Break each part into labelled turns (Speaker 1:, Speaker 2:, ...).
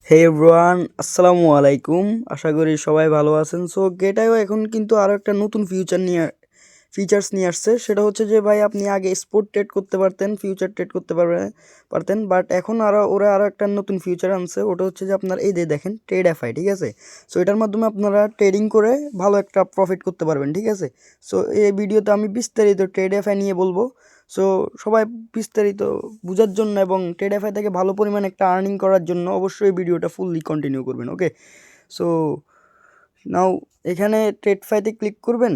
Speaker 1: হে everyone, আসসালামু আলাইকুম। আশা করি সবাই ভালো আছেন। সো গেটাইও এখন কিন্তু আরও একটা নতুন ফিচার্স নিয়ে আসছে। সেটা হচ্ছে যে ভাই, আপনি আগে স্পট ট্রেড করতে পারতেন, ফিউচার ট্রেড করতে পারতেন, বাট এখন ওরা আরও একটা নতুন ফিউচার আনছে। ওটা হচ্ছে যে আপনার এই যে দেখেন, ট্রেড এফআই, ঠিক আছে। সো এটার মাধ্যমে আপনারা ট্রেডিং করে ভালো একটা প্রফিট করতে পারবেন, ঠিক আছে। সো এই ভিডিওতে আমি বিস্তারিত ট্রেড এফআই নিয়ে বলবো। সো সবাই বিস্তারিত বোঝার জন্য এবং ট্রেডএফআই থেকে ভালো পরিমাণ একটা আর্নিং করার জন্য অবশ্যই ভিডিওটা ফুললি কন্টিনিউ করবেন, ওকে। সো নাও এখানে ট্রেডফাইতে ক্লিক করবেন,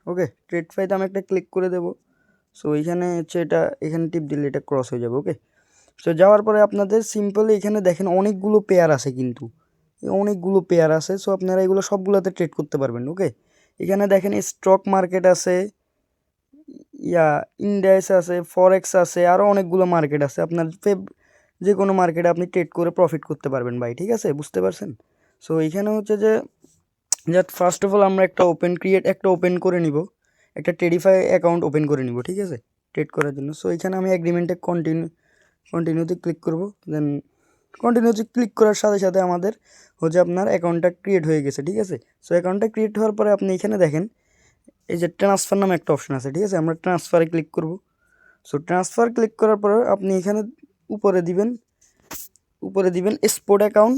Speaker 1: ওকে। ট্রেডফাইতে আমি একটা ক্লিক করে দেবো। সো এখানে হচ্ছে এটা, এখানে টিপ দিলে এটা ক্রস হয়ে যাবে, ওকে। সো যাওয়ার পরে আপনাদের সিম্পলি এখানে দেখেন অনেকগুলো পেয়ার আছে, কিন্তু অনেকগুলো পেয়ার আছে। সো আপনারা এগুলো সবগুলোতে ট্রেড করতে পারবেন, ওকে। এখানে দেখেন স্টক মার্কেট আছে, ইন্ডেক্স আছে, ফরেক্স আছে, আরও অনেকগুলো মার্কেট আছে। আপনার যে কোনো মার্কেটে আপনি ট্রেড করে প্রফিট করতে পারবেন ভাই, ঠিক আছে, বুঝতে পারছেন। সো এখানে হচ্ছে যে জাস্ট ফার্স্ট অফ অল আমরা একটা ওপেন করে নিব, একটা ট্রেডিফাই অ্যাকাউন্ট ওপেন করে নিব, ঠিক আছে, ট্রেড করার জন্য। সো এখানে আমি এগ্রিমেন্টে কন্টিনিউতে ক্লিক করব। দেন কন্টিনিউতে ক্লিক করার সাথে সাথে আমাদের হচ্ছে আপনার অ্যাকাউন্টটা ক্রিয়েট হয়ে গেছে, ঠিক আছে। সো অ্যাকাউন্টটা ক্রিয়েট হওয়ার পরে আপনি এখানে দেখেন এই যে ট্রান্সফার নামে একটা অপশন আছে, ঠিক আছে। আমরা ট্রান্সফারে ক্লিক করব। সো ট্রান্সফার ক্লিক করার পরে আপনি এখানে উপরে দিবেন স্পট অ্যাকাউন্ট,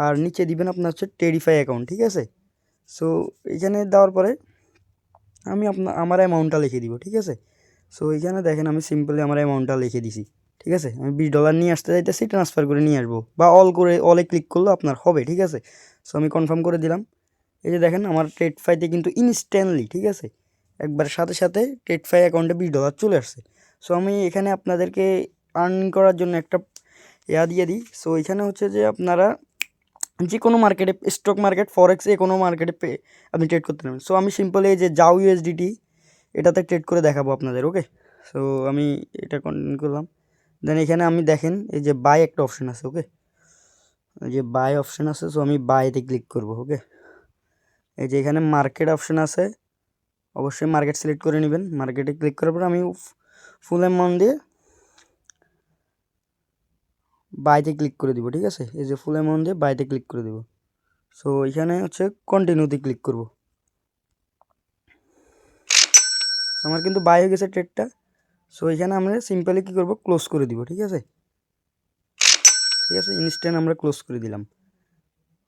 Speaker 1: আর নিচে দিবেন আপনার হচ্ছে টেরিফাই অ্যাকাউন্ট, ঠিক আছে। সো এখানে দেওয়ার পরে আমি আমার অ্যামাউন্টটা লিখে দিব, ঠিক আছে। সো এখানে দেখেন আমি সিম্পলি আমার অ্যামাউন্টটা লিখে দিছি, ঠিক আছে। আমি $20 নিয়ে আসতে চাইতেছি, ট্রান্সফার করে নিয়ে আসবো, বা অলে ক্লিক করলেও আপনার হবে, ঠিক আছে। সো আমি কনফার্ম করে দিলাম। এই যে দেখেন আমার ট্রেডফাইতে কিন্তু ইনস্ট্যান্টলি, ঠিক আছে, একবার সাথে সাথে ট্রেডফাই অ্যাকাউন্টে $20 চলে আসছে। সো আমি এখানে আপনাদেরকে আর্নিং করার জন্য একটা দিয়ে দিই। সো এখানে হচ্ছে যে আপনারা যে কোনো মার্কেটে, স্টক মার্কেট, ফরেক্স, কোনো মার্কেটে আপনি ট্রেড করতে পারবেন। সো আমি সিম্পলি এই যে যাও ইউএসডিটি এটাতে ট্রেড করে দেখাবো আপনাদের, ওকে। সো আমি এটা কন্টিনিউ করলাম। দেন এখানে আমি দেখেন এই যে বাই একটা অপশন আছে, ওকে, এই যে বাই অপশন আছে। সো আমি বাইতে ক্লিক করব, ওকে। এই যে এখানে মার্কেট অপশন আছে, অবশ্যই মার্কেট সিলেক্ট করে নেবেন। মার্কেটে ক্লিক করার পর আমি ফুল অ্যামাউন্ট দিয়ে বাইতে ক্লিক করে দিব, ঠিক আছে। এই যে ফুল অ্যামাউন্ট দিয়ে বাইতে ক্লিক করে দিব। সো এখানে হচ্ছে কন্টিনিউতে ক্লিক করব। আমার কিন্তু বাই হয়ে গেছে ট্রেডটা। সো এখানে আমরা সিম্পলি কী করব, ক্লোজ করে দিব, ঠিক আছে। ঠিক আছে, ইনস্ট্যান্ট আমরা ক্লোজ করে দিলাম,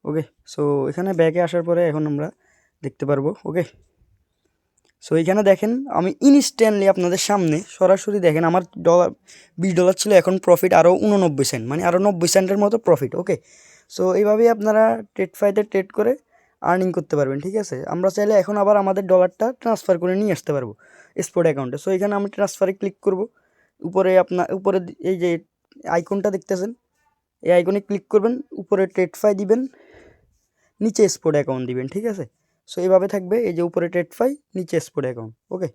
Speaker 1: ওকে। সো এখানে ব্যাকে আসার পরে এখন আমরা দেখতে পারবো, ওকে। সো এইখানে দেখেন আমি ইনস্ট্যান্টলি আপনাদের সামনে সরাসরি দেখেন আমার $20 ছিল, এখন প্রফিট আরও 89 সেন্ট, মানে আরও 90 সেন্টের মতো প্রফিট, ওকে। সো এইভাবেই আপনারা ট্রেডফাইতে ট্রেড করে আর্নিং করতে পারবেন, ঠিক আছে। আমরা চাইলে এখন আবার আমাদের ডলারটা ট্রান্সফার করে নিয়ে আসতে পারবো স্পট অ্যাকাউন্টে। সো এখানে আমি ট্রান্সফারে ক্লিক করব। উপরে এই যে আইকনটা দেখতেছেন, এই আইকনে ক্লিক করবেন, উপরে ট্রেডফাই দিবেন, নিচে স্পট অ্যাকাউন্ট দিবেন, ঠিক আছে। সো এইভাবে থাকবে, এই যে উপরে ট্রেডফাই, নিচে স্পট অ্যাকাউন্ট, ওকে।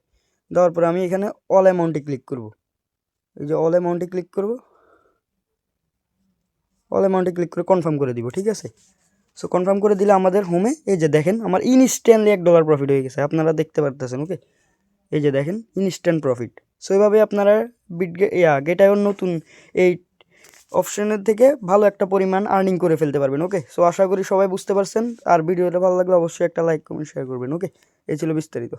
Speaker 1: দেওয়ার পরে আমি এখানে অল অ্যামাউন্টে ক্লিক করব। এই যে অল অ্যামাউন্টে ক্লিক করব, অল অ্যামাউন্টে ক্লিক করে কনফার্ম করে দিব, ঠিক আছে। সো কনফার্ম করে দিলে আমাদের হোমে এই যে দেখেন আমার ইনস্ট্যান্টলি $1 প্রফিট হয়ে গেছে, আপনারা দেখতে পারতেছেন, ওকে। এই যে দেখেন ইনস্ট্যান্ট প্রফিট। সো এইভাবে আপনারা গেটাইওর নতুন এই অপশনের থেকে ভালো একটা পরিমাণ আর্নিং করে ফেলতে পারবেন, ওকে। সো আশা করি সবাই বুঝতে পারছেন। আর ভিডিওটা ভালো লাগলে অবশ্যই একটা লাইক, কমেন্ট, শেয়ার করবেন, ওকে। এই ছিল বিস্তারিত।